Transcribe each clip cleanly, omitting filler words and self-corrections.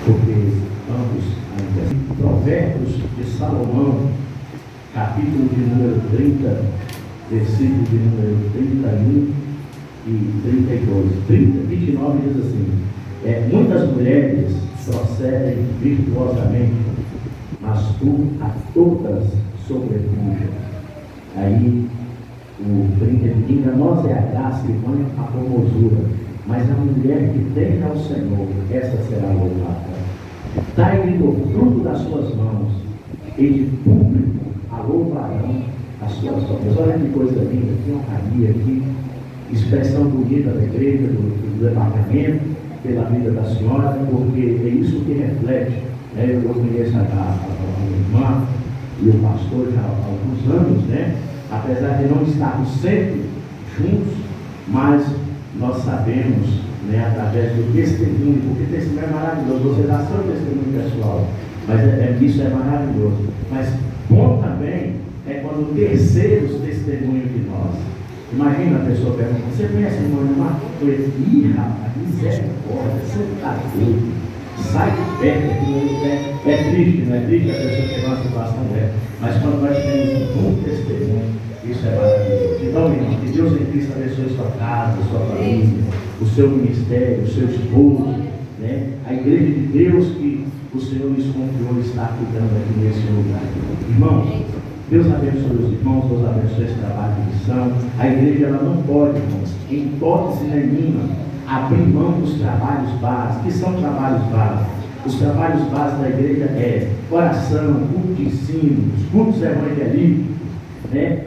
porque ambos ainda. Provérbios de Salomão, capítulo de número 30, versículo de número 31 e 32. 29 diz assim: muitas mulheres procedem virtuosamente, mas tu a todas sobrepuja. Aí o 30, enganosa é a graça e vã a formosura, mas a mulher que tem ao Senhor, essa será louvada. Dai-lhe do fruto das suas mãos, e de público a louvarão as suas obras. Olha que coisa linda, que honraria aqui, expressão bonita da igreja, do departamento, pela vida da senhora, porque é isso que reflete. Eu conheço a minha irmã e o pastor já há alguns anos, apesar de não estarmos sempre juntos, mas nós sabemos, através do testemunho, porque testemunho é maravilhoso, você dá seu testemunho pessoal, mas isso é maravilhoso. Mas bom também é quando terceiros testemunham de nós. Imagina a pessoa perguntando: você conhece o irmão Neymar? Ih, rapaz, misericórdia, você está doido, sai de perto. É triste, não é triste a pessoa ter uma situação dessa, mas quando nós temos um bom testemunho, isso é maravilhoso. Então, irmão, que Deus em Cristo abençoe sua casa, sua família, o seu ministério, o seu esposo, a igreja de Deus que o Senhor nos confiou está cuidando aqui nesse lugar. Irmãos, Deus abençoe os irmãos, Deus abençoe esse trabalho de missão. A igreja ela não pode, irmãos, em hipótese nenhuma, abrir mão dos trabalhos básicos. Que são trabalhos básicos? Os trabalhos básicos da igreja oração, culto de ensino, os cultos evangelísticos,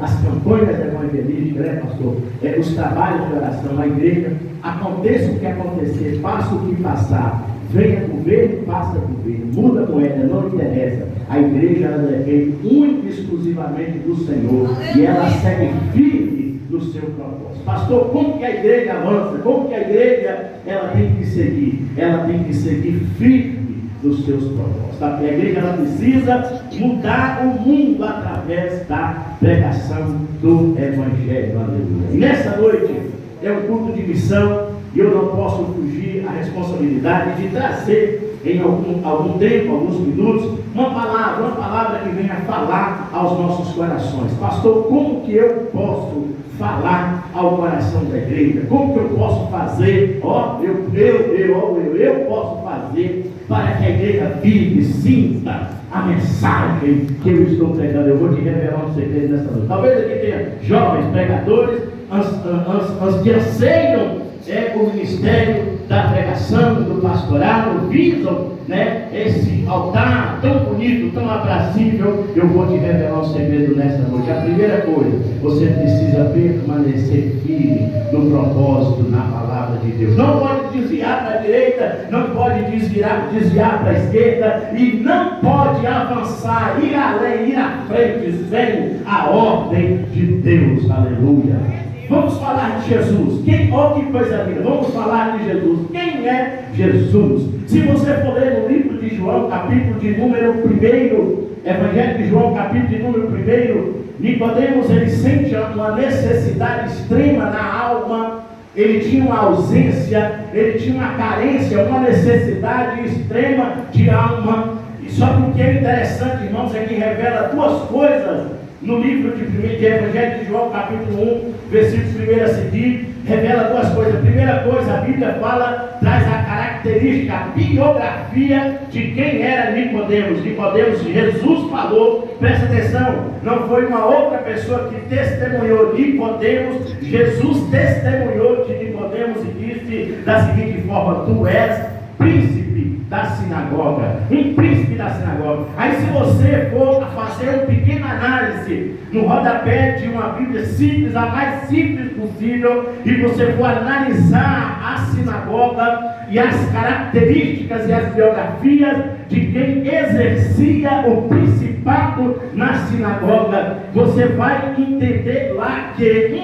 as campanhas evangelísticas, pastor? Os trabalhos de oração. A igreja, aconteça o que acontecer, passa o que passar, venha governo, passa governo, muda a moeda, não interessa. A igreja ela depende única e exclusivamente do Senhor, e ela segue firme no seu propósito. Pastor, como que a igreja avança? Como que a igreja ela tem que seguir? Ela tem que seguir firme nos seus propósitos. A igreja ela precisa mudar o mundo através da pregação do Evangelho. Aleluia. E nessa noite é um culto de missão, e eu não posso fugir à responsabilidade de trazer em algum tempo, alguns minutos, uma palavra que venha falar aos nossos corações. Pastor, como que eu posso falar ao coração da igreja? Como que eu posso fazer? Eu posso fazer para que a igreja vive, sinta a mensagem que eu estou pregando. Eu vou te revelar um segredo nessa noite. Talvez aqui tenha jovens pregadores que anseiam o ministério da pregação, do pastorado, visam esse altar tão bonito, tão aprazível. Eu vou te revelar um segredo nessa noite. A primeira coisa, você precisa permanecer firme no propósito, na palavra de Deus. Não pode desviar para a direita, não pode desviar para a esquerda, e não pode avançar, ir além, ir à frente, sem a ordem de Deus. Aleluia. Vamos falar de Jesus. Que coisa linda. Vamos falar de Jesus. Quem é Jesus? Se você for ler no livro de João, capítulo de número 1, Evangelho de João, capítulo de número 1, Nicodemos, ele sente uma necessidade extrema na alma. Ele tinha uma ausência, ele tinha uma carência, uma necessidade extrema de alma. E só que o que é interessante, irmãos, é que revela duas coisas no livro de Evangelho de João, capítulo 1, versículos 1 a seguir. Revela duas coisas. A primeira coisa, a Bíblia traz a característica, a biografia de quem era Nicodemos. Jesus falou, presta atenção, não foi uma outra pessoa que testemunhou Nicodemos. Jesus testemunhou de Nicodemos e disse da seguinte forma: tu és príncipe da sinagoga, um príncipe da sinagoga. Aí, se você for fazer uma pequena análise no rodapé de uma Bíblia simples, a mais simples possível, e você for analisar a sinagoga e as características e as biografias de quem exercia o principado na sinagoga, você vai entender lá que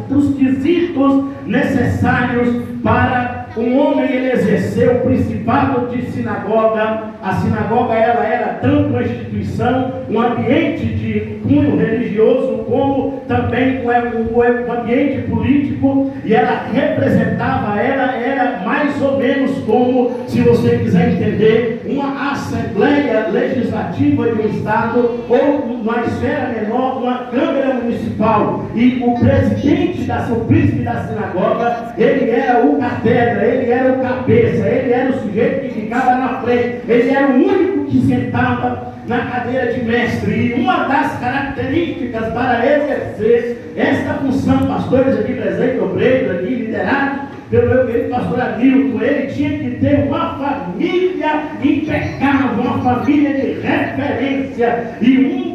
dos quesitos necessários para um homem, ele exerceu o principado de sinagoga. A sinagoga, ela era tanto uma instituição, um ambiente de cunho religioso, como também um ambiente político, e ela representava, ela era mais ou menos como, se você quiser entender, uma assembleia legislativa de um estado, ou uma esfera menor, uma câmara municipal. E o presidente, o príncipe da sinagoga, ele era o catedra, ele era o cabeça, ele era o sujeito que ficava na frente, ele era o único que sentava na cadeira de mestre. E uma das características para exercer esta função, pastores aqui presentes, obreiros aqui, liderados pelo meu querido pastor Hamilton, ele tinha que ter uma família impecável, uma família de referência. E um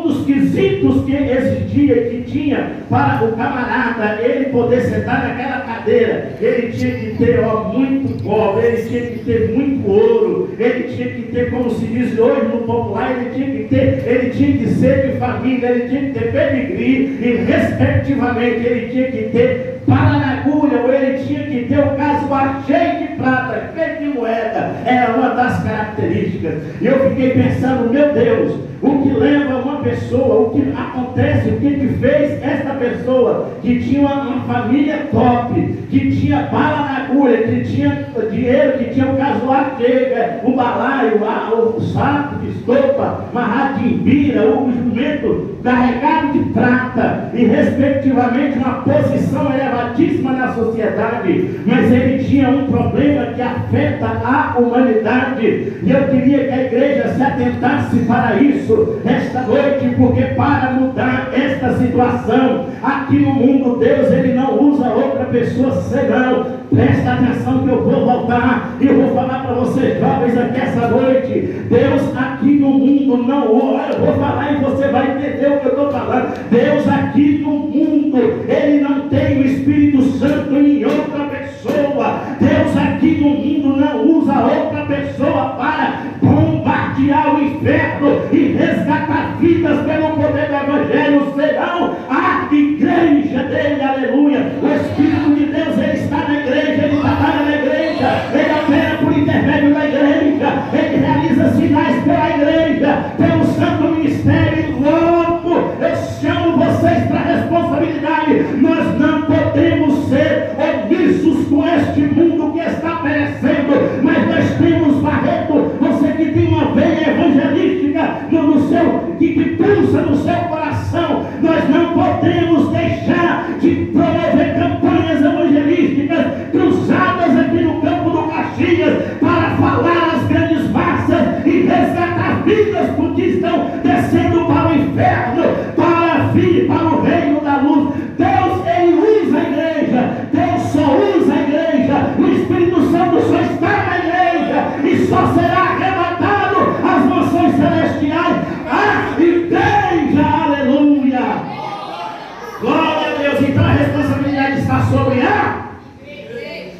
dos quesitos que existia e que tinha para o camarada ele poder sentar naquela cadeira, ele tinha que ter muito cobre, ele tinha que ter muito ouro, ele tinha que ter, como se diz hoje no popular, ele tinha que ser de família, ele tinha que ter pedigree, e respectivamente ele tinha que ter bala na agulha, ou ele tinha que ter o casuar cheio de prata, cheio de moeda. Era uma das características. E eu fiquei pensando, meu Deus, o que leva uma pessoa, o que acontece, o que fez esta pessoa, que tinha uma família top, que tinha bala na agulha, que tinha dinheiro, que tinha o casuar cheio, o balaio, o saco de estopa, amarrado de imbira, o jumento carregado de prata, e respectivamente uma posição elevadíssima na sociedade. Mas ele tinha um problema que afeta a humanidade, e eu queria que a igreja se atentasse para isso esta noite, porque para mudar esta situação aqui no mundo, Deus ele não usa outra pessoa senão, presta atenção que eu vou voltar e eu vou falar para vocês jovens aqui essa noite, Deus aqui no mundo não, eu vou falar e você vai entender o que eu estou falando. Deus aqui no mundo, ele não tem o Espírito Santo em outra pessoa. Deus aqui no mundo não usa outra pessoa para bombardear o inferno e resgatar vidas pelo poder do Evangelho, senão a igreja dele, aleluia. O Espírito de Deus, ele está na igreja, ele trabalha na igreja, ele opera por intermédio da igreja, ele realiza sinais pela igreja, pelo santo ministério. Logo, eu chamo vocês para a responsabilidade. Nós não podemos ser omissos com este mundo que está perecendo, mas nós temos, Barreto, você que tem uma veia evangelística no seu, que pulsa no seu coração, nós não podemos deixar de promover campanhas evangelísticas cruzadas aqui no campo do Caxias para falar às grandes massas e resgatar vidas porque estão descendo para o inferno, para vir para o reino da luz. Deus, ele usa a igreja, Deus só usa a igreja, o Espírito Santo só está na igreja e só será arrebatado às mansões celestiais a igreja, aleluia. Glória a Deus. Então a responsabilidade está sobre a igreja.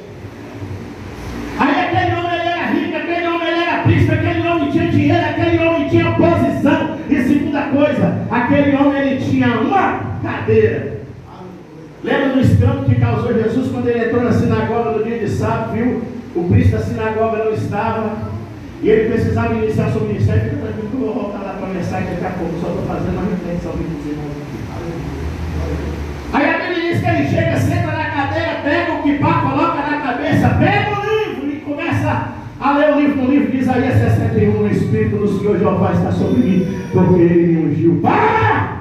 Aí aquele homem ele era rico, aquele homem ele era príncipe, aquele homem tinha dinheiro, aquele homem tinha posição. E segunda coisa, aquele homem ele tinha uma cadeira. Lembra do escândalo que causou Jesus quando ele entrou na sinagoga no dia de sábado, viu? O príncipe da sinagoga não estava e ele precisava iniciar seu ministério. Fica tranquilo que eu vou voltar lá para a mensagem daqui a pouco, só estou fazendo uma reflexão para dizer. Aí a Bíblia diz que ele chega, senta na cadeira, pega o quipá, coloca na cabeça, pega o livro e começa a ler o livro. No livro de Isaías 61, o Espírito do Senhor Jeová está sobre mim, porque ele me ungiu. Para!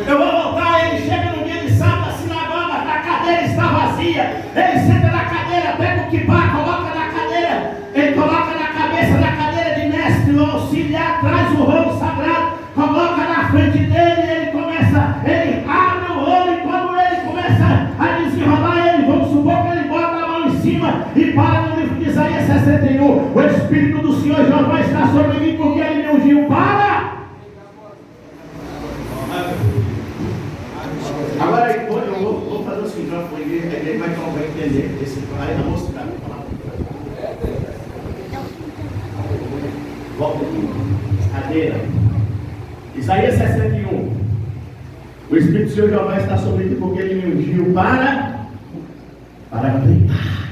Eu vou voltar. Ele chega no dia de sábado, a sinagoga, a cadeira está vazia. Ele senta na cadeira, pega o quipá, coloca na cadeira, ele coloca na cabeça da cadeira de mestre, o auxiliar, traz o rolo sagrado, coloca na frente dele, ele abre o rolo, e quando ele começa a desenrolar ele, vamos supor que ele bota a mão em cima e para no livro de Isaías 61, o Espírito do Senhor Jeová está sobre mim, porque ele me ungiu para... Agora eu vou fazer o seguinte, a igreja vai entender esse aí na moça para falar. Volta aqui. Cadeira. Isaías 61. O Espírito do Senhor Jeová está sobre ti, porque ele me ungiu para pregar.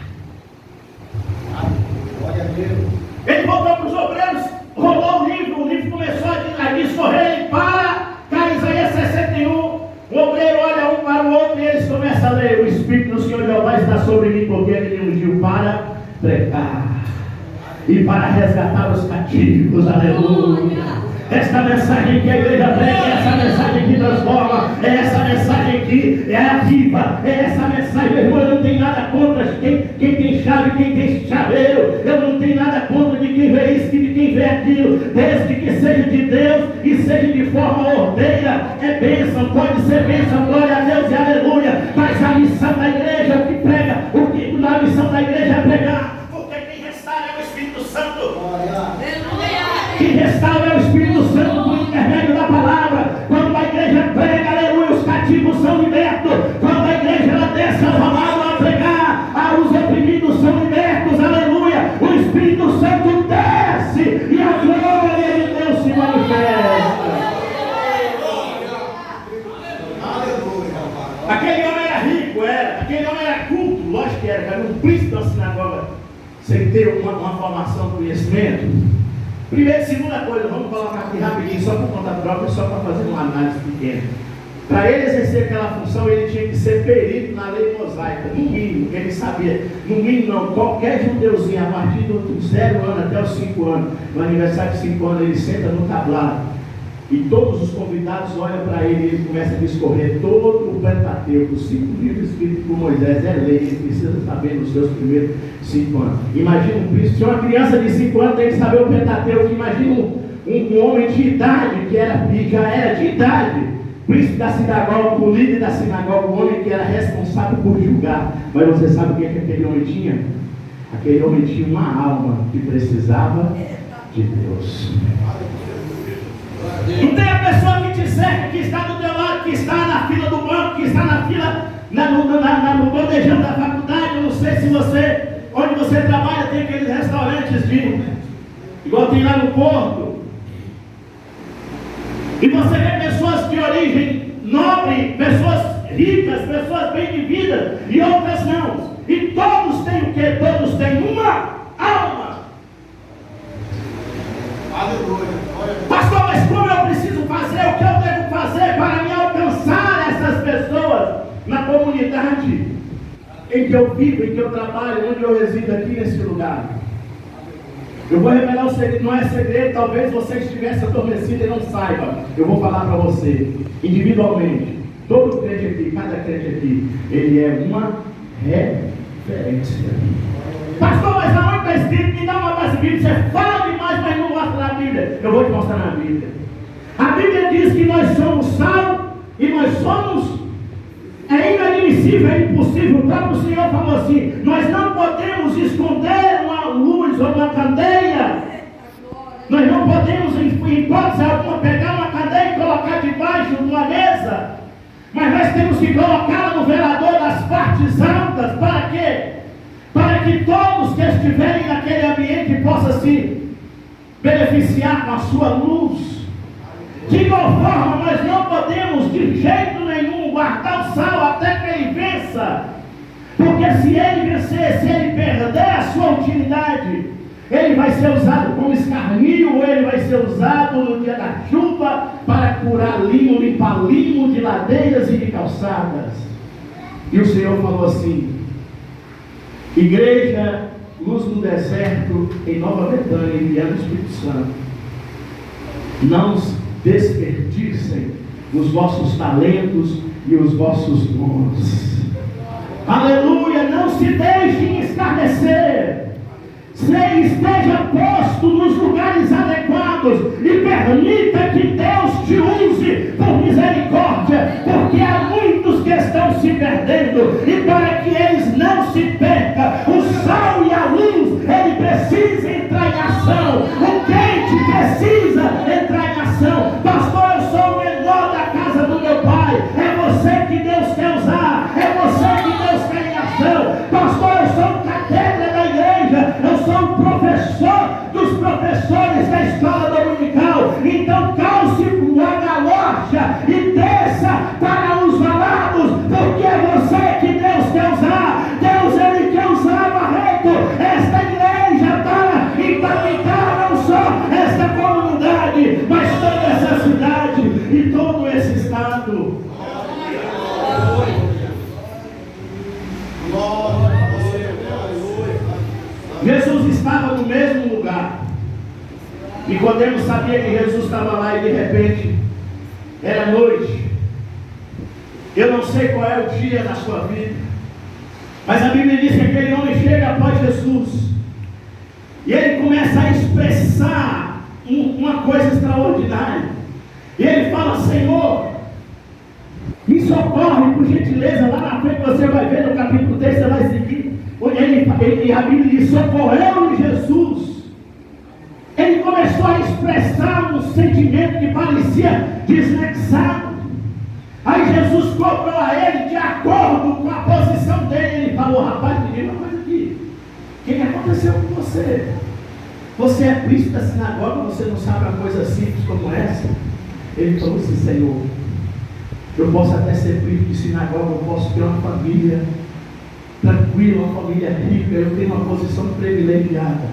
Glória a Deus. Ele voltou para os obreiros, rolou o livro começou a discorrer para Isaías 61. O obreiro olha um para o outro e eles começam a ler: o Espírito do Senhor Jeová está sobre mim, porque ele me ungiu para pregar e para resgatar os cativos. Aleluia. Esta mensagem que a igreja prega é essa mensagem que transforma, é essa mensagem que é viva, é essa mensagem, meu irmão. Eu não tenho nada contra quem tem chave, quem tem chaveiro, eu não tenho nada contra de quem vê isso, de quem vê aquilo, desde que seja de Deus e seja de forma ordeira. É bênção, pode ser bênção, glória a Deus e aleluia. Mas a missão da igreja, o que prega, a missão da igreja é pregar, porque quem restaura é o Espírito Santo. Quem restaura é o Espírito Santo por intermédio da palavra. Quando a igreja prega, aleluia, os cativos são libertos. Quando a igreja ela desce ao ramado a pregar, os oprimidos são libertos, aleluia. O Espírito Santo desce e a glória de Deus se manifesta. Aquele homem era rico, aquele homem era culto, lógico que era um príncipe da sinagoga, sem ter uma formação, conhecimento. Primeira e segunda coisa, vamos colocar aqui rapidinho, só por conta própria, só para fazer uma análise pequena. Para ele exercer aquela função, ele tinha que ser perito na lei mosaica, no mínimo, ele sabia. No mínimo não, qualquer judeuzinho, a partir do 0 ano até os 5 anos, no aniversário de 5 anos, ele senta no tablado. E todos os convidados olham para ele e ele começa a discorrer todo o Pentateuco, os 5 livros escritos por Moisés, é lei, ele precisa saber nos seus primeiros 5 anos. Imagina um príncipe, se uma criança de 5 anos tem que saber o Pentateuco, imagina um homem de idade, que já era de idade, príncipe da sinagoga, o líder da sinagoga, o homem que era responsável por julgar. Mas você sabe o que aquele homem tinha? Aquele homem tinha uma alma que precisava de Deus. Não tem a pessoa que te cerca, que está do teu lado, que está na fila do banco, que está na fila, no bandejão da faculdade. Eu não sei se você, onde você trabalha, tem aqueles restaurantes igual tem lá no Porto. E você vê pessoas de origem nobre, pessoas ricas, pessoas bem de vida, e outras não. E todos têm o quê? Todos têm uma alma. Aleluia. Pastor, mas como eu preciso fazer? O que eu devo fazer para me alcançar essas pessoas na comunidade em que eu vivo, em que eu trabalho, onde eu resido aqui nesse lugar? Eu vou revelar um segredo, não é segredo, talvez você estivesse adormecido e não saiba. Eu vou falar para você, individualmente, todo crente aqui, cada crente aqui, ele é uma referência. Pastor, mas aonde está escrito? Me dá uma base bíblica. Você fala demais, mas não mostra na Bíblia. Eu vou te mostrar na Bíblia. A Bíblia diz que nós somos sal e nós somos. É inadmissível, é impossível. O próprio Senhor falou assim: nós não podemos esconder uma luz ou uma candeia. Nós não podemos, em hipótese alguma, pegar uma candeia e colocar debaixo de uma mesa. Mas nós temos que colocá-la no velador das partes altas. Para quê? Para que todos que estiverem naquele ambiente possam se beneficiar com a sua luz. De igual forma, nós não podemos de jeito nenhum guardar o sal até que ele vença. Porque se ele vencer, se ele perder a sua utilidade, ele vai ser usado como escarnio, ou ele vai ser usado no dia da chuva para curar limo, limpar limo de ladeiras e de calçadas. E o Senhor falou assim: igreja, luz no deserto, em Nova Betânia, enviando o Espírito Santo, não desperdicem os vossos talentos e os vossos dons. Aleluia, não se deixem escarnecer. Esteja posto nos lugares adequados e permita que Deus te use por misericórdia, porque há muitos que estão se perdendo, e para que eles não se percam, o sal e a luz, ele precisa entrar em ação, o crente precisa entrar em ação. Pastor, eu sou o menor da casa do meu pai. É você que Deus quer usar, é você que Deus quer em ação. Pastor, eu sou um catedra da igreja, eu sou um professor dos professores da escola dominical. Então calce a galocha e desça para Jesus estava no mesmo lugar. Nicodemo sabia que Jesus estava lá e de repente era noite. Eu não sei qual é o dia da sua vida, mas a Bíblia diz que aquele homem chega após Jesus e ele começa a expressar uma coisa extraordinária. E ele fala: Senhor, me socorre, por gentileza. Lá na frente você vai ver, no capítulo 3 você vai seguir. E a Bíblia diz: socorreu-lhe Jesus. Ele começou a expressar um sentimento que parecia desleixado. Aí Jesus cobrou a ele de acordo com a posição dele. Ele falou: rapaz, me diga uma coisa aqui. O que aconteceu com você? Você é príncipe da sinagoga, você não sabe uma coisa simples como essa? Ele falou assim: Senhor, eu posso até ser príncipe de sinagoga, eu posso ter uma família tranquila, uma família rica, eu tenho uma posição privilegiada,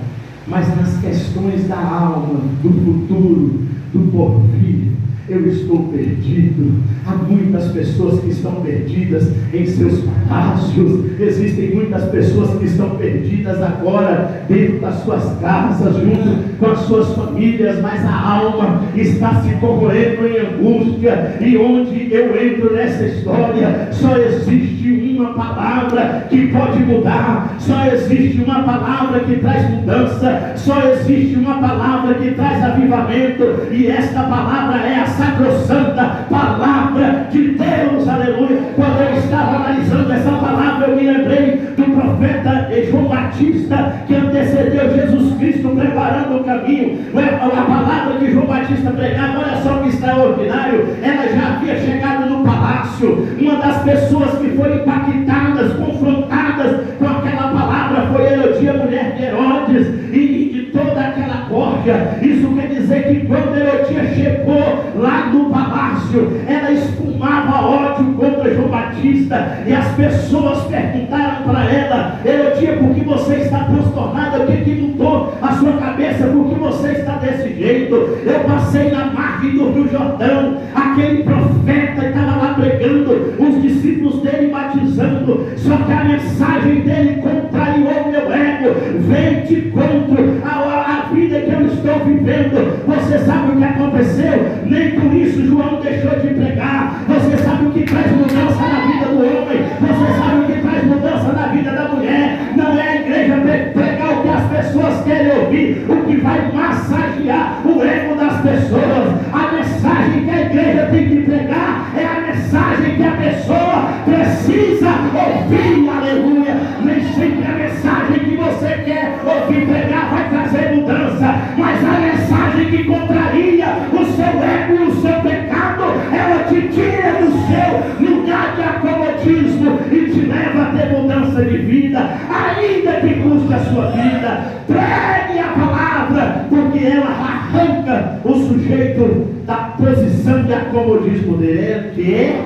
mas nas questões da alma, do futuro, do porvir, eu estou perdido. Há muitas pessoas que estão perdidas em seus palácios. Existem muitas pessoas que estão perdidas agora dentro das suas casas, junto com as suas famílias, mas a alma está se corroendo em angústia. E onde eu entro nessa história, só existe uma palavra que pode mudar, só existe uma palavra que traz mudança, só existe uma palavra que traz avivamento, e esta palavra é a sacrossanta palavra de Deus. Aleluia. Quando eu estava analisando essa palavra, eu me lembrei do profeta João Batista, que antecedeu Jesus Cristo preparando o caminho. A palavra que João Batista pregava, olha só que extraordinário, ela já havia chegado no palácio. Uma das pessoas que foram impactadas, confrontadas com aquela palavra foi Herodia, mulher de Herodes, e de toda aquela corja. Isso quer dizer que quando Herodia chegou lá no palácio, ela espumava ódio contra João Batista, e as pessoas perguntaram para ela: Herodia, por que você está transtornada? O que mudou a sua cabeça? Por que você está desse jeito? Eu passei na margem do Rio Jordão, aquele profeta estava lá pregando, os discípulos dele batizando, só que a mensagem dele contrariou meu ego, veio de encontro a vida que eu estou vivendo. Você sabe o que aconteceu? Nem por isso João deixou de pregar. Você sabe o que traz mudança na vida do homem, você sabe o que traz mudança na vida da mulher. Não é a igreja pregar o que as pessoas querem ouvir, o que vai massagear o ego das pessoas. A mensagem que a igreja tem que pregar é a mensagem que a pessoa precisa ouvir. Aleluia. Nem sempre a mensagem que você quer ouvir pregar vai trazer mudança, mas a mensagem que contraria o seu ego e o seu pecado, ela te tira do seu lugar de acomodismo e te leva a ter mudança de vida, ainda que custe a sua vida. Pregue a palavra, porque ela arranca o sujeito da posição de acomodismo dele, que é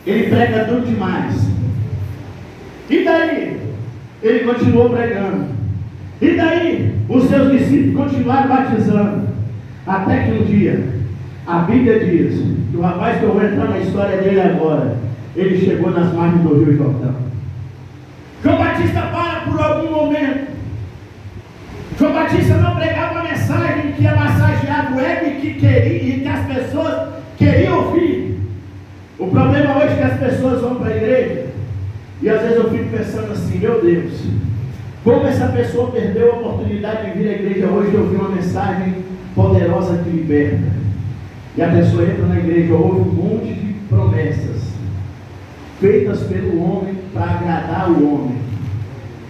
ele prega duro demais. E daí? Ele continuou pregando. E daí? Os seus discípulos continuaram batizando. Até que um dia, a Bíblia diz que o rapaz, que eu vou entrar na história dele agora, ele chegou nas margens do Rio Jordão. João Batista para por algum momento. João Batista não pregava uma mensagem que ia massagear o ego e que as pessoas queriam ouvir. O problema hoje é que as pessoas vão para a igreja e às vezes eu fico pensando assim: meu Deus, como essa pessoa perdeu a oportunidade de vir à igreja hoje e ouvir uma mensagem poderosa que liberta. E a pessoa entra na igreja, ouve um monte de promessas feitas pelo homem para agradar o homem,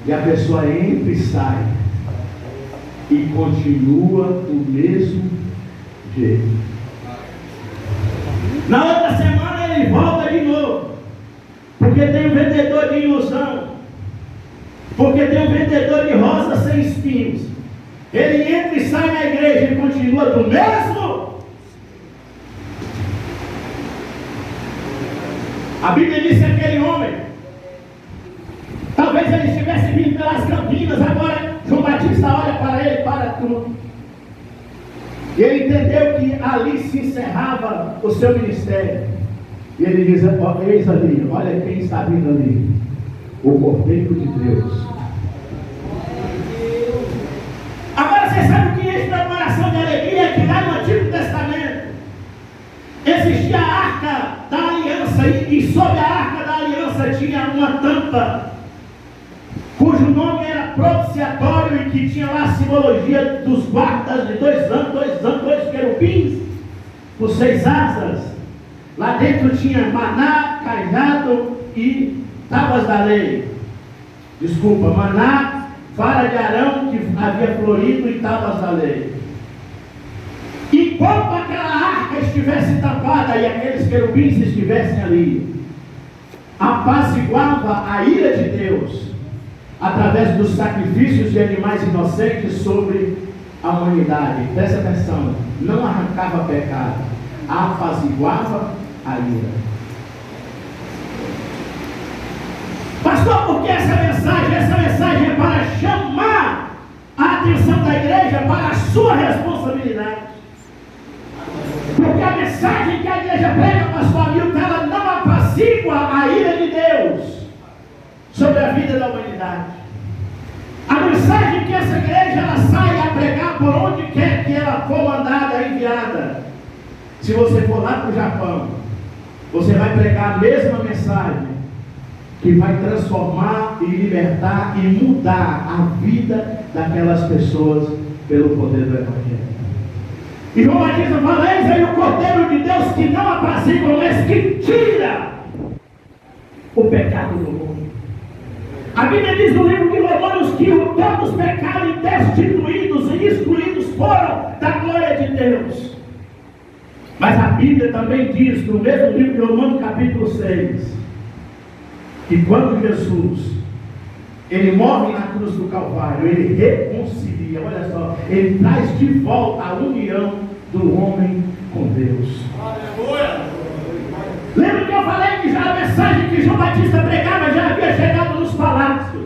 e a pessoa entra e sai e continua do mesmo jeito. Na outra semana ele volta de novo, porque tem um vendedor de ilusão, porque tem um vendedor de rosas sem espinhos. Ele entra e sai na igreja e continua do mesmo. A Bíblia diz que aquele homem, talvez ele estivesse vindo pelas Campinas. Agora João Batista olha para ele, para tudo, e ele entendeu que ali se encerrava o seu ministério. E ele diz: eis ali, olha quem está vindo ali, o Cordeiro de Deus. sobre a arca da aliança tinha uma tampa, cujo nome era propiciatório, e que tinha lá a simbologia dos guardas de dois querubins, com 6 asas. Lá dentro tinha maná, cajado e tábuas da lei. Maná, vara de Arão que havia florido e tábuas da lei. Enquanto aquela arca estivesse tapada e aqueles querubins estivessem ali, apaziguava a ira de Deus através dos sacrifícios de animais inocentes sobre a humanidade. Presta atenção, não arrancava pecado, apaziguava a ira. Pastor, por que essa mensagem? Essa mensagem é para chamar a atenção da igreja para a sua responsabilidade. Porque a mensagem que a igreja prega, pastor Hamilton, ela não apazigua a ira de Deus sobre a vida da humanidade. A mensagem que essa igreja ela sai a pregar por onde quer que ela for mandada, enviada. Se você for lá para o Japão, você vai pregar a mesma mensagem, que vai transformar e libertar e mudar a vida daquelas pessoas pelo poder do Evangelho. E João Batista fala: eis aí o Cordeiro de Deus que não apazigua, mas que tira o pecado do mundo. A Bíblia diz no livro de Romanos que todos os pecados destituídos e excluídos foram da glória de Deus. Mas a Bíblia também diz, no mesmo livro de Romanos capítulo 6, que quando Jesus ele morre na cruz do Calvário, ele reconcilia, olha só, ele traz de volta a união do homem com Deus. Aleluia! Lembra que eu falei que já a mensagem que João Batista pregava já havia chegado nos palácios?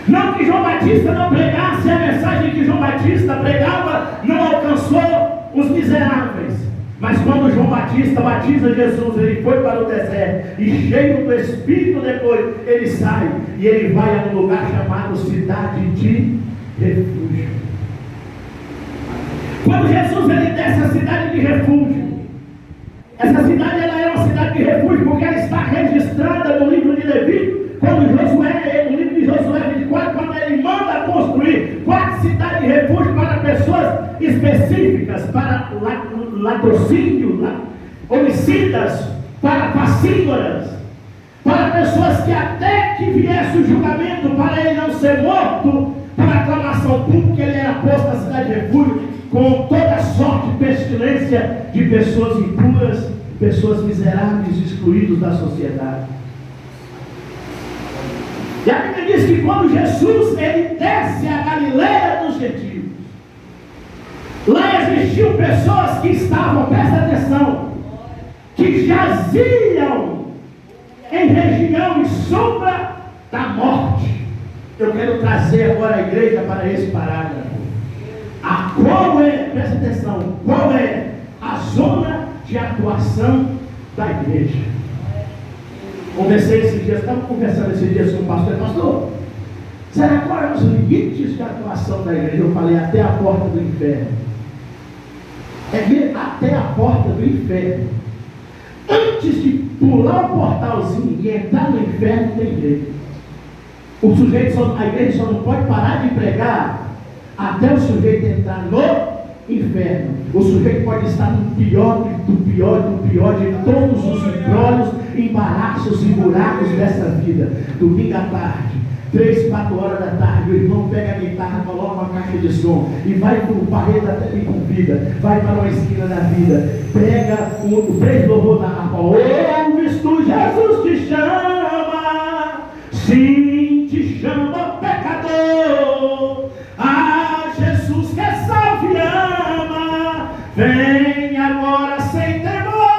Não que João Batista não pregasse, a mensagem que João Batista pregava não alcançou os miseráveis. Mas quando João Batista batiza Jesus, ele foi para o deserto, e cheio do Espírito depois, ele sai, e ele vai a um lugar chamado Cidade de Refúgio. Quando Jesus ele desce a cidade de refúgio, essa cidade ela é uma cidade de refúgio, porque ela está registrada no livro de Levítico, quando Josué, no livro de Josué 24, quando ele manda construir 4 cidades de refúgio para pessoas específicas, para latrocínios, homicidas, para facínoras, para pessoas que até que viesse o julgamento, para ele não ser morto, por aclamação pública, ele era posto na cidade de refúgio, com toda sorte de pestilência de pessoas impuras, pessoas miseráveis, excluídos da sociedade. E a Bíblia diz que quando Jesus ele desce a Galileia dos gentios, lá existiam pessoas que estavam, presta atenção, que jaziam em região e sombra da morte. Eu quero trazer agora a igreja para esse parágrafo. Qual é, presta atenção, qual é a zona de atuação da igreja? Conversei esses dias, estava conversando esses dias com o pastor, será quais os limites de atuação da igreja? Eu falei, até a porta do inferno. É mesmo, até a porta do inferno. Antes de pular o portalzinho e entrar no inferno, tem jeito. O sujeito a igreja só não pode parar de pregar até o sujeito entrar no inferno. O sujeito pode estar no pior de todos os embrólios, embaraços e buracos dessa vida. Domingo à tarde, 3, 4 horas da tarde, o irmão pega a guitarra, coloca uma caixa de som e vai para o parede até me convida, vai para uma esquina da vida, pega o 3 louvor da harpa. Ouves tu, Jesus te chama, sim, te chama pecador. Jesus que salve e ama, vem agora sem temor.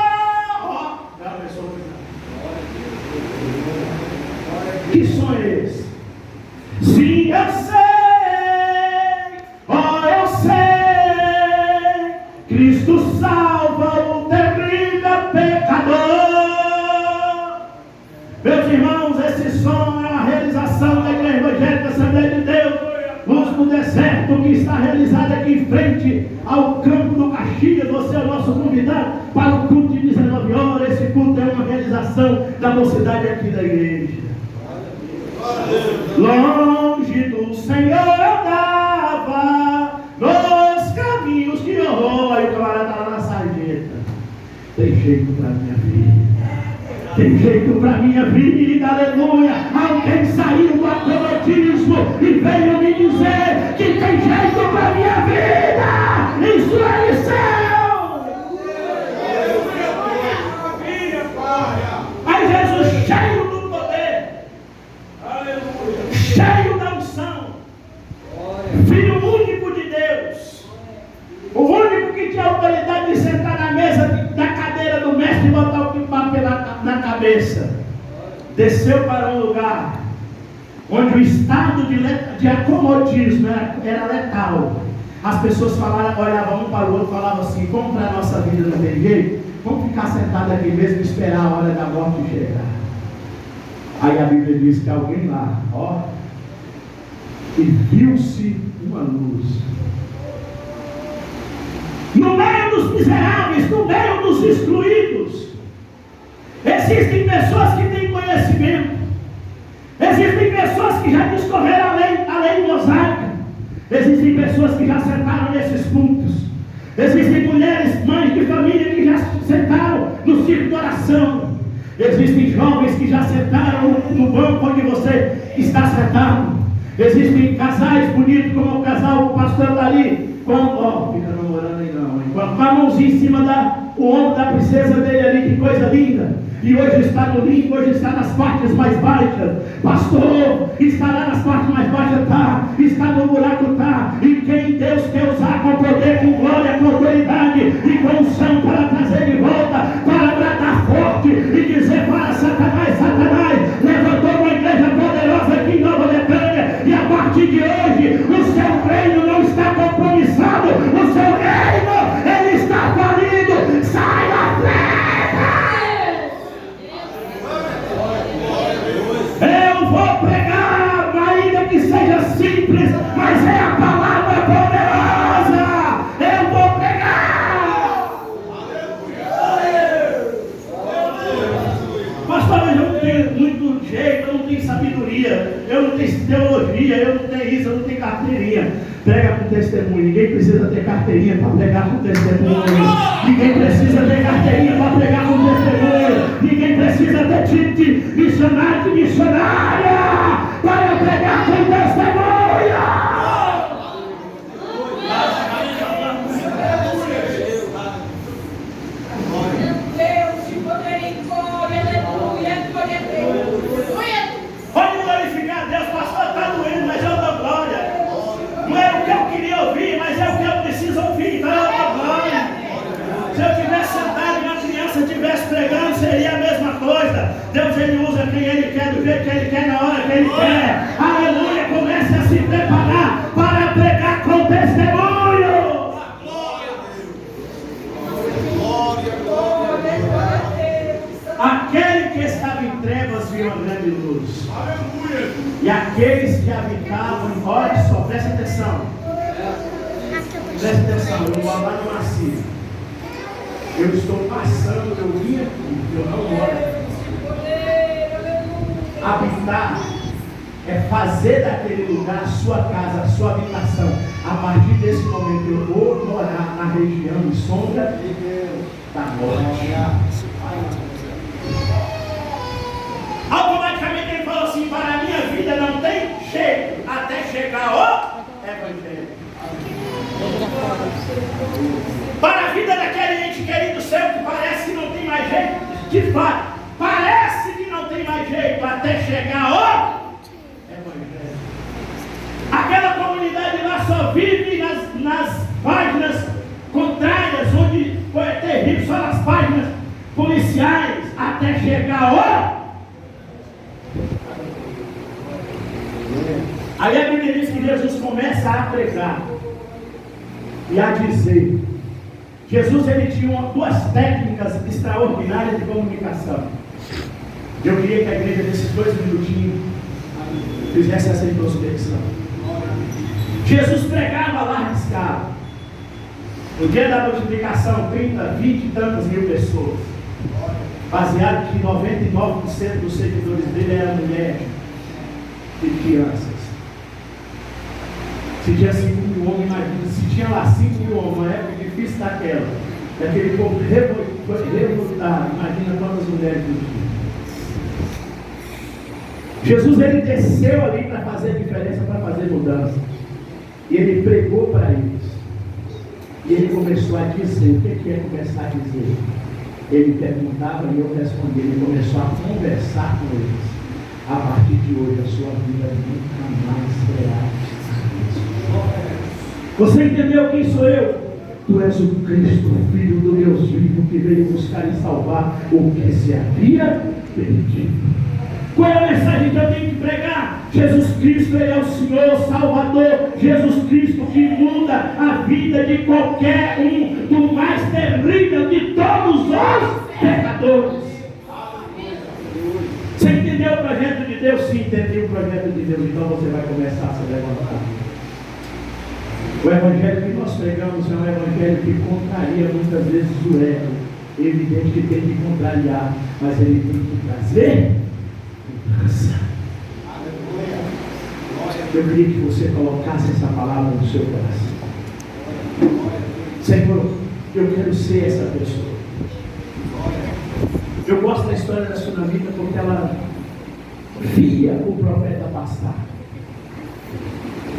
Que som é esse? Sim, eu sei, eu sei, Cristo salva o terrível pecador. Meus irmãos, esse som é uma realização da Igreja Evangélica Assembleia de Deus, Luz do Deserto, que está realizada aqui em frente ao campo do Caxias. Você é o nosso convidado para o culto de 19 horas. Esse culto é uma realização mocidade aqui da igreja. Longe do Senhor andava nos caminhos que honrou. Aí o camarada está lá na sarjeta. Tem jeito para minha vida. Tem jeito para minha vida, aleluia. Alguém saiu do acomodismo e veio me dizer que tem jeito para minha vida. Isso é lição. Aí Jesus, cheio do poder, cheio da unção, Filho único de Deus, o único que tinha autoridade de sentar na mesa da cadeira do mestre e botar o papel na cabeça, desceu para um lugar onde o estado de acomodismo era letal. As pessoas olhavam um para o outro e falavam assim: como para a nossa vida não tem jeito, vamos ficar sentado aqui mesmo e esperar a hora da morte chegar. Aí a Bíblia diz que alguém lá, e viu-se uma luz. No meio dos miseráveis, no meio dos excluídos, existem pessoas que têm conhecimento, existem pessoas que já discorreram a lei mosaica, existem pessoas que já sentaram nesses cultos, existem mulheres, mães de família que já sentaram no círculo de oração, existem jovens que já sentaram no banco onde você está sentado, existem casais bonitos como o casal, o pastor dali, fica namorando aí não, hein? Com a mãozinha em cima do ombro da princesa dele ali, que coisa linda. E hoje está no limbo, hoje está nas partes mais baixas. Pastor, estará nas partes mais baixas, tá? Está no buraco, tá? E quem Deus quer usar com poder, com glória, com autoridade e com unção para trazer de volta, para bradar forte e dizer para Satanás: Satanás, levantou uma igreja poderosa aqui em Nova Betânia, e a partir de hoje o seu reino não está compromissado, o seu reino, ele está falido. Sai da frente! Eu vou pregar, ainda que seja simples, mas é a palavra poderosa. Eu vou pregar. Pastor, mas eu não tenho muito jeito, eu não tenho sabedoria, eu não tenho teologia, eu não tenho isso, eu não tenho carteirinha. Prega com testemunho. Ninguém precisa ter carteirinha para pregar com testemunho. Ninguém precisa ter carteirinha para pregar com testemunho. Ninguém precisa ter título de missionário, de missionária para pregar com testemunho. Deus, de poder em glória, aleluia, glória a Deus. Pode glorificar a Deus, pastor, está doendo, mas eu dou glória. Não é o que eu queria ouvir, mas é o que eu preciso ouvir, então eu dou glória. Se eu tivesse sentado e uma criança estivesse pregando, seria a mesma coisa. Deus, ele usa quem ele quer, do jeito que ele quer, na hora que ele quer. Aleluia, comece a se preparar para pregar com testemunho. Aquele que estava em trevas viu uma grande luz. E aqueles que habitavam, olha só, presta atenção. Presta atenção, eu vou falar no macio. Eu estou passando, eu vim aqui, eu não moro. Habitar é fazer daquele lugar a sua casa, a sua habitação. A partir desse momento eu vou morar na região de sombra da morte. Automaticamente ele falou assim: para a minha vida não tem jeito até chegar o Evangelho. Para a vida daquele ente querido seu que parece que não tem mais jeito, de fato, parece que não tem mais jeito até chegar o Evangelho. Aquela comunidade lá só vive nas páginas contrárias, onde é terrível, só nas páginas policiais, até chegar o. Aí a Bíblia diz que Jesus começa a pregar e a dizer. Jesus, ele tinha duas técnicas extraordinárias de comunicação. Eu queria que a igreja, nesses 2 minutinhos, fizesse essa introspecção. Jesus pregava larga escala. No dia da multiplicação, 30, 20 e tantas mil pessoas. baseado que 99% dos seguidores dele era mulher e crianças. Se tinha 5 mil homens, imagina, se tinha lá 5 mil homens, uma época difícil daquele povo revoltado, imagina quantas mulheres tinha. Jesus, ele desceu ali para fazer diferença, para fazer mudança. E ele pregou para eles. E ele começou a dizer. O que é começar a dizer? Ele perguntava e eu respondia. Ele começou a conversar com eles. A partir de hoje, a sua vida nunca mais será a mesma. Você entendeu quem sou eu? Tu és o Cristo, Filho do Deus vivo, que veio buscar e salvar o que se havia perdido. Qual é a mensagem que eu tenho que pregar? Jesus Cristo, Ele é o Senhor, Salvador. Jesus Cristo que muda a vida de qualquer um, do mais terrível de todos os pecadores. Você entendeu o projeto de Deus? Sim, entendeu o projeto de Deus. Então você vai começar a se levantar. O evangelho que nós pregamos é um evangelho que contraria muitas vezes o ego. É evidente que tem que contrariar, mas ele tem que trazer mudança. Eu queria que você colocasse essa palavra no seu coração. Senhor, eu quero ser essa pessoa. Eu gosto da história da Sunamita porque ela via o profeta passar.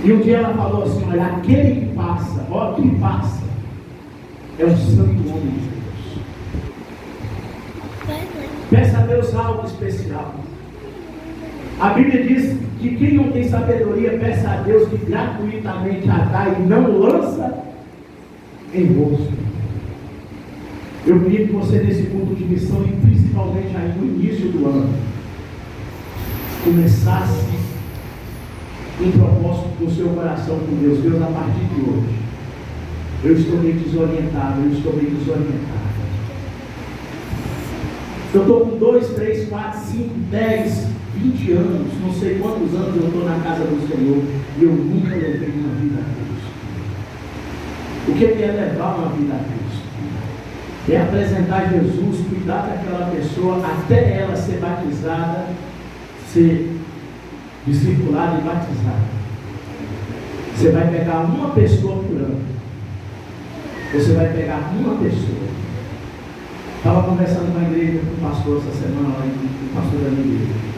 E um dia ela falou assim: olha, aquele que passa, ó, que passa, é o santo homem de Deus. Peça a Deus algo especial. A Bíblia diz que quem não tem sabedoria, peça a Deus que gratuitamente a dá e não lança em rosto. Eu queria que você, nesse culto de missão, e principalmente aí no início do ano, começasse um propósito do seu coração com Deus. Deus, a partir de hoje, eu estou meio desorientado, eu estou meio desorientado. Eu estou com 2, 3, 4, 5, 10, 20 anos, não sei quantos anos eu estou na casa do Senhor, e eu nunca levei uma vida a Cristo. O que é levar uma vida a Cristo? É apresentar Jesus, cuidar daquela pessoa até ela ser batizada, ser discipulada e batizada. Você vai pegar uma pessoa por ano. Você vai pegar uma pessoa. Estava conversando com a igreja, com o pastor essa semana, lá o pastor da minha igreja.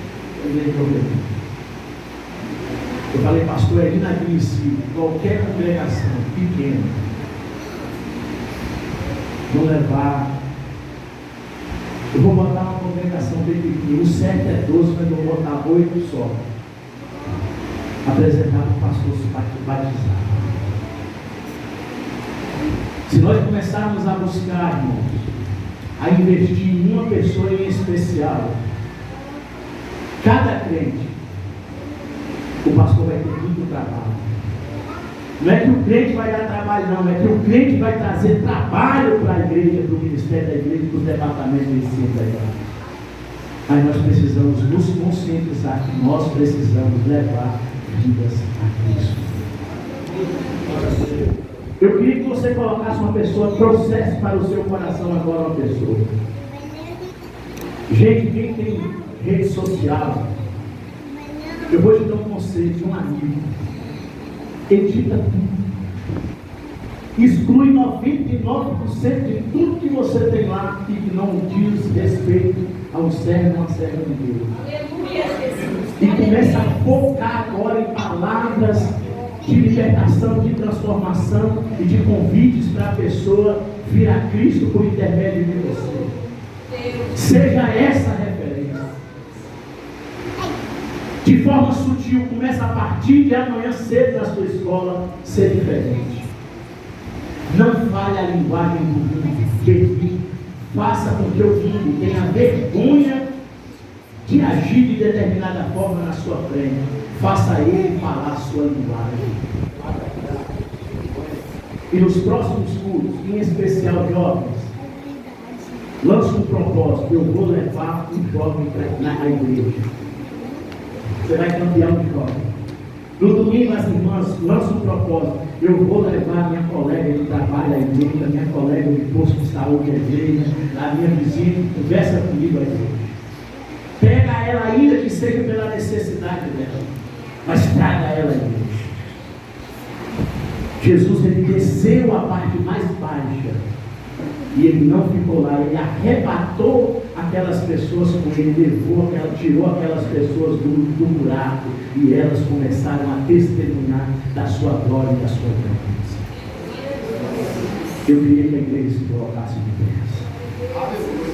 Eu falei, pastor, é inadmissível qualquer congregação pequena não levar. Eu vou botar uma congregação bem pequena, o certo é 12, mas eu vou botar 8 só. Apresentar para o pastor se batizar. Se nós começarmos a buscar, irmãos, a investir em uma pessoa em especial, cada crente, o pastor vai ter muito trabalho. Não é que o crente vai dar trabalho, não, é que o crente vai trazer trabalho para a igreja, para o ministério da igreja, para os departamentos de ensino da igreja. Mas nós precisamos nos conscientizar que nós precisamos levar vidas a Cristo. Eu queria que você colocasse uma pessoa, trouxesse para o seu coração agora uma pessoa. Gente, quem tem rede social, eu vou te dar um conselho de um amigo. Edita tudo. Exclui 99% de tudo que você tem lá e que não diz respeito ao servo ou à serva de Deus. E começa a focar agora em palavras de libertação, de transformação e de convites para a pessoa vir a Cristo por intermédio de você. Seja essa a referência. De forma sutil, começa a partir de amanhã cedo na sua escola ser diferente. Não fale a linguagem do mundo. Faça com que o mundo tenha vergonha de agir de determinada forma na sua frente. Faça ele falar a sua linguagem. E nos próximos cultos, em especial jovens, lance um propósito: eu vou levar um jovem na igreja. Você vai campear um jovem. No domingo, as irmãs lançam um propósito: eu vou levar minha colega de trabalho à igreja, minha colega de posto de saúde à igreja, a minha vizinha, conversa comigo à igreja. Pega ela ainda que seja pela necessidade dela, mas traga ela à igreja. Jesus, ele desceu a parte mais baixa e ele não ficou lá, ele arrebatou aquelas pessoas com ele, tirou aquelas pessoas do buraco e elas começaram a testemunhar da sua glória e da sua grandeza. Eu queria que a igreja se colocasse de pé.